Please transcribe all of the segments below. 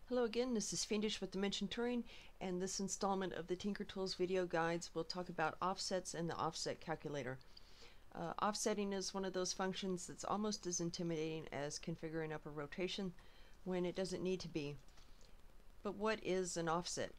Hello again, this is Fiendish with Dimension Touring, and this installment of the Tinker Tools video guides will talk about offsets and the offset calculator. Offsetting is one of those functions that's almost as intimidating as configuring up a rotation when it doesn't need to be. But what is an offset?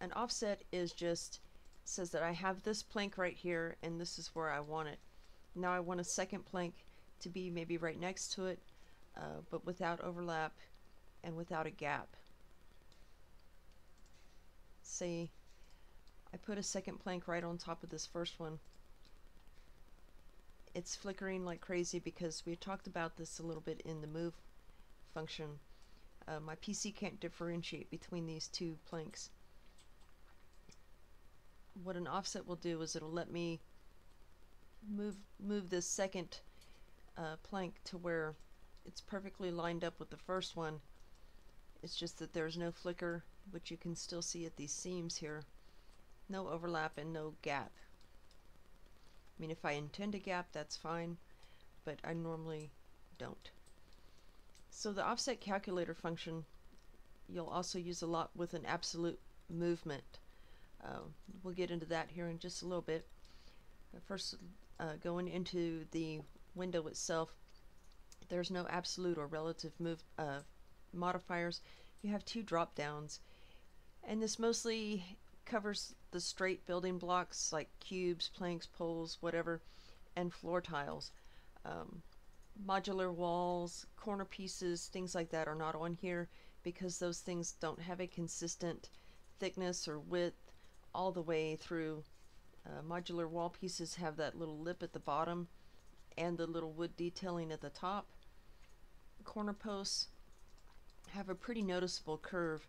An offset is just says that I have this plank right here and this is where I want it. Now I want a second plank to be maybe right next to it, but without overlap and without a gap. Say I put a second plank right on top of this first one. It's flickering like crazy because we talked about this a little bit in the move function. My PC can't differentiate between these two planks. What an offset will do is it'll let me move this second plank to where it's perfectly lined up with the first one. It's just that there's no flicker, which you can still see at these seams here. No overlap and no gap. I mean, if I intend a gap, that's fine, but I normally don't. So the offset calculator function you'll also use a lot with an absolute movement. We'll get into that here in just a little bit. First, going into the window itself, there's no absolute or relative modifiers. You have two drop downs, and this mostly covers the straight building blocks like cubes, planks, poles, whatever, and floor tiles. Modular walls, corner pieces, things like that are not on here because those things don't have a consistent thickness or width all the way through. Modular wall pieces have that little lip at the bottom and the little wood detailing at the top. Corner posts have a pretty noticeable curve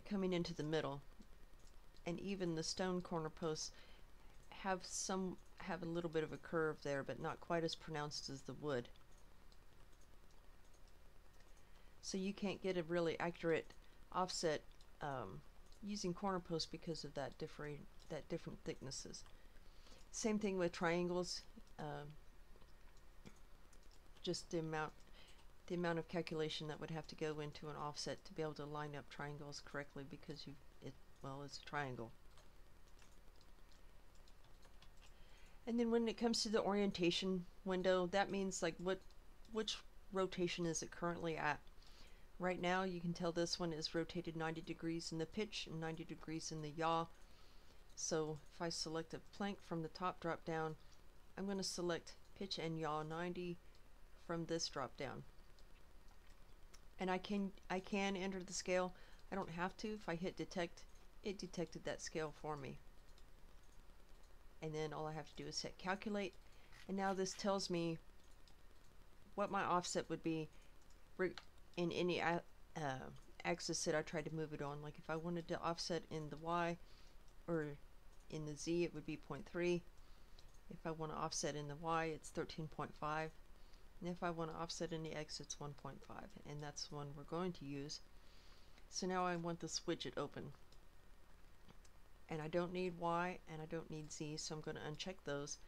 coming into the middle, and even the stone corner posts have a little bit of a curve there, but not quite as pronounced as the wood. So you can't get a really accurate offset using corner posts because of that different thicknesses. Same thing with triangles. Just the amount of calculation that would have to go into an offset to be able to line up triangles correctly because it's a triangle. And then when it comes to the orientation window, that means like which rotation is it currently at. Right now you can tell this one is rotated 90 degrees in the pitch and 90 degrees in the yaw. So if I select a plank from the top drop down, I'm going to select pitch and yaw 90 from this drop down. And I can enter the scale. I don't have to. If I hit detect, it detected that scale for me. And then all I have to do is hit calculate, and now this tells me what my offset would be in any axis that I tried to move it on. Like if I wanted to offset in the Y or in the Z, it would be 0.3. If I want to offset in the Y, it's 13.5. And if I want to offset in the X, it's 1.5, and that's the one we're going to use. So now I want this widget open. And I don't need Y and I don't need Z, so I'm going to uncheck those.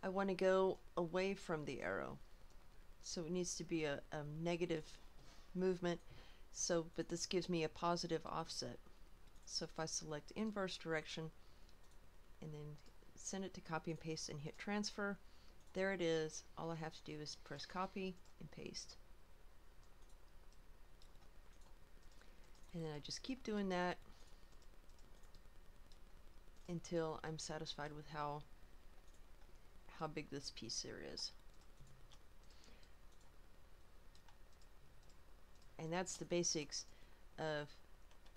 I want to go away from the arrow, so it needs to be a negative movement, but this gives me a positive offset. So if I select inverse direction and then send it to copy and paste and hit transfer, there it is. All I have to do is press copy and paste, and then I just keep doing that until I'm satisfied with how big this piece here is. And that's the basics of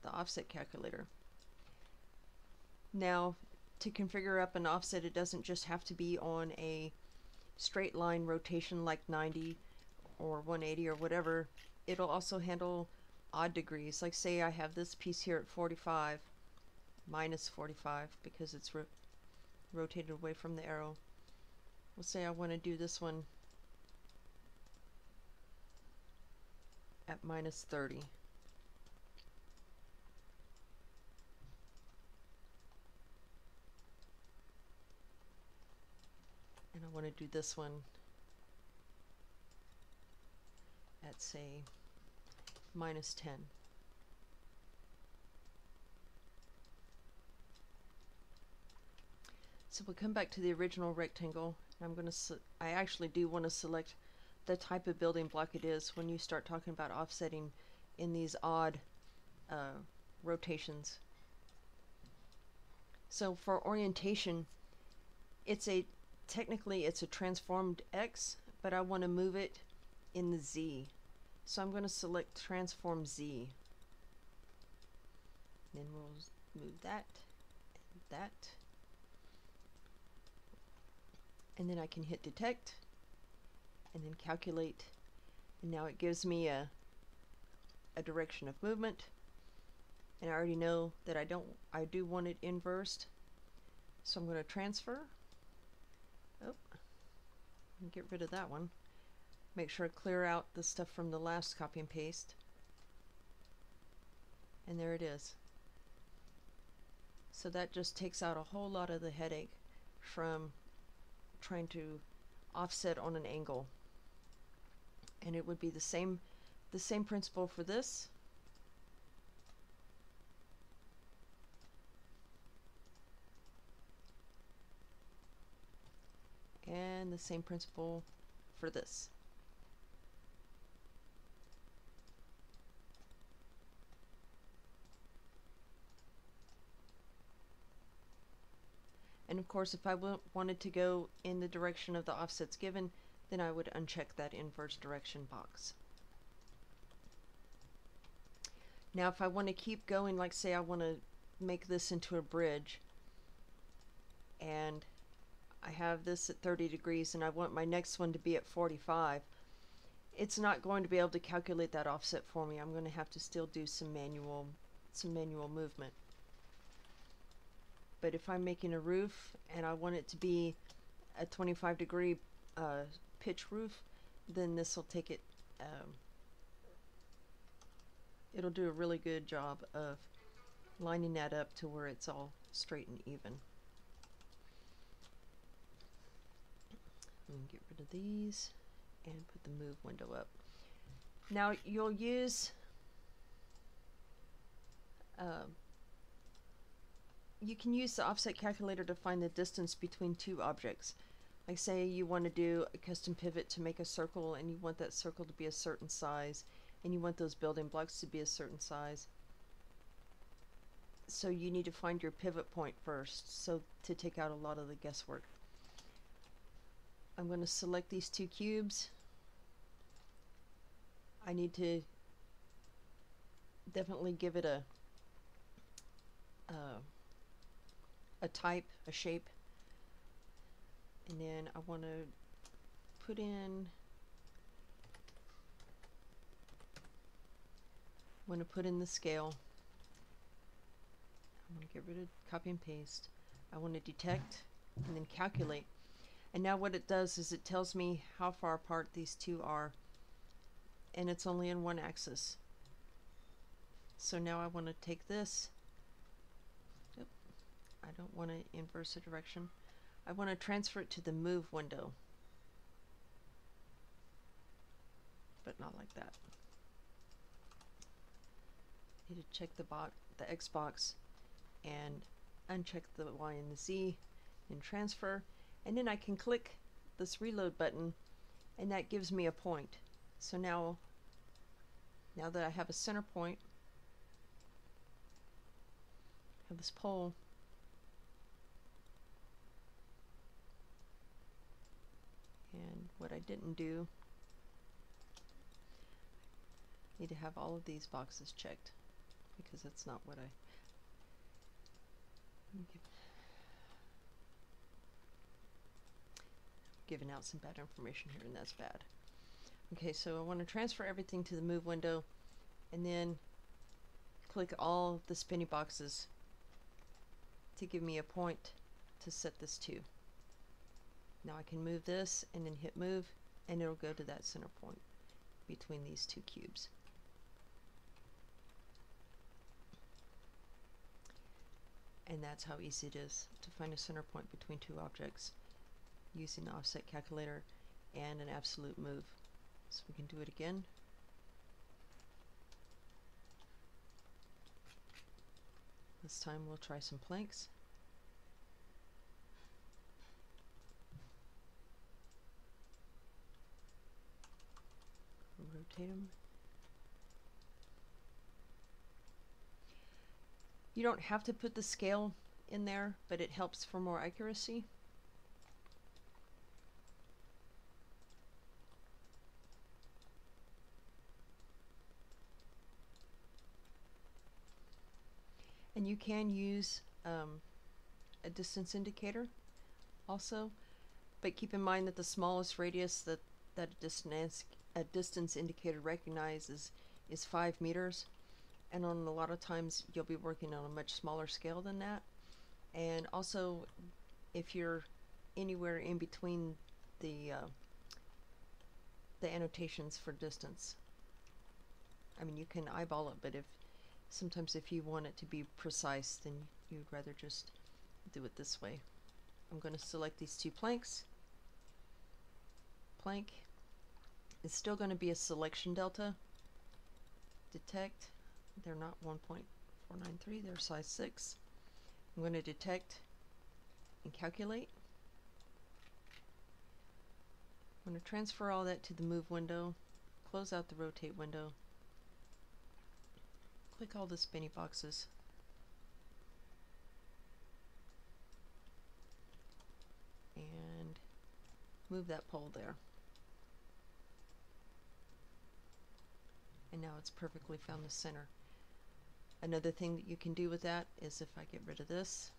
the offset calculator. Now, to configure up an offset, it doesn't just have to be on a straight line rotation like 90 or 180 or whatever. It'll also handle odd degrees. Like say I have this piece here at 45, minus 45 because it's rotated away from the arrow. We'll say I want to do this one at minus 30. And I want to do this one at say minus 10. So we'll come back to the original rectangle. I'm going to, I actually do want to select the type of building block it is when you start talking about offsetting in these odd rotations. So for orientation, technically it's a transformed X, but I want to move it in the Z. So I'm going to select transform Z. Then we'll move that and that. And then I can hit detect and then calculate. And now it gives me a direction of movement. And I already know that I do want it inversed. So I'm going to transfer. Oh, get rid of that one. Make sure I clear out the stuff from the last copy and paste. And there it is. So that just takes out a whole lot of the headache from trying to offset on an angle. And it would be the same principle for this. And the same principle for this. And of course, if I wanted to go in the direction of the offsets given, then I would uncheck that inverse direction box. Now if I want to keep going, like say I want to make this into a bridge, and I have this at 30 degrees and I want my next one to be at 45, it's not going to be able to calculate that offset for me. I'm going to have to still do some manual movement. But if I'm making a roof and I want it to be a 25-degree pitch roof, then this will take it, it'll do a really good job of lining that up to where it's all straight and even. And get rid of these and put the move window up. Now you'll use you can use the offset calculator to find the distance between two objects. Like say you want to do a custom pivot to make a circle and you want that circle to be a certain size and you want those building blocks to be a certain size. So you need to find your pivot point first, so to take out a lot of the guesswork. I'm going to select these two cubes. I need to definitely give it a type, a shape, and then I want to put in the scale. I'm going to get rid of copy and paste. I want to detect and then calculate. And now what it does is it tells me how far apart these two are, and it's only in one axis. So now I want to take this. I don't want to inverse the direction. I want to transfer it to the move window, but not like that. Need to check the X box and uncheck the Y and the Z and transfer, and then I can click this reload button and that gives me a point. So now that I have a center point, I have this pole, and what I didn't do, I need to have all of these boxes checked because that's not what I'm giving out some bad information here, and that's bad. Okay, so I want to transfer everything to the move window and then click all the spinny boxes to give me a point to set this to. Now I can move this and then hit move, and it'll go to that center point between these two cubes. And that's how easy it is to find a center point between two objects using the offset calculator and an absolute move. So we can do it again. This time we'll try some planks. rotate them. You don't have to put the scale in there, but it helps for more accuracy. And you can use a distance indicator also, but keep in mind that the smallest radius that a distance indicator recognizes is 5 meters, and on a lot of times you'll be working on a much smaller scale than that. And also, if you're anywhere in between the annotations for distance, I mean, you can eyeball it, but sometimes if you want it to be precise, then you'd rather just do it this way. I'm going to select these 2 planks. Plank is still going to be a selection delta. Detect, they're not 1.493, they're size 6. I'm going to detect and calculate. I'm going to transfer all that to the move window, close out the rotate window, click all the spinny boxes, and move that pole there. And now it's perfectly found the center. Another thing that you can do with that is if I get rid of this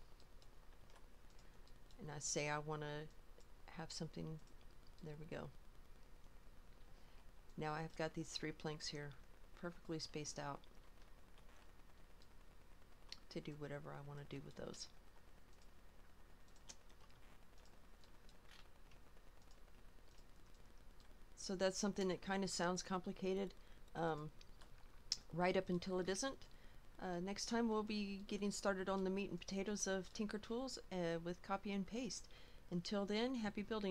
and I say I want to have something, there we go. Now I've got these 3 planks here perfectly spaced out to do whatever I want to do with those. So that's something that kind of sounds complicated right up until it isn't. Next time we'll be getting started on the meat and potatoes of Tinker Tools with copy and paste. Until then, happy building.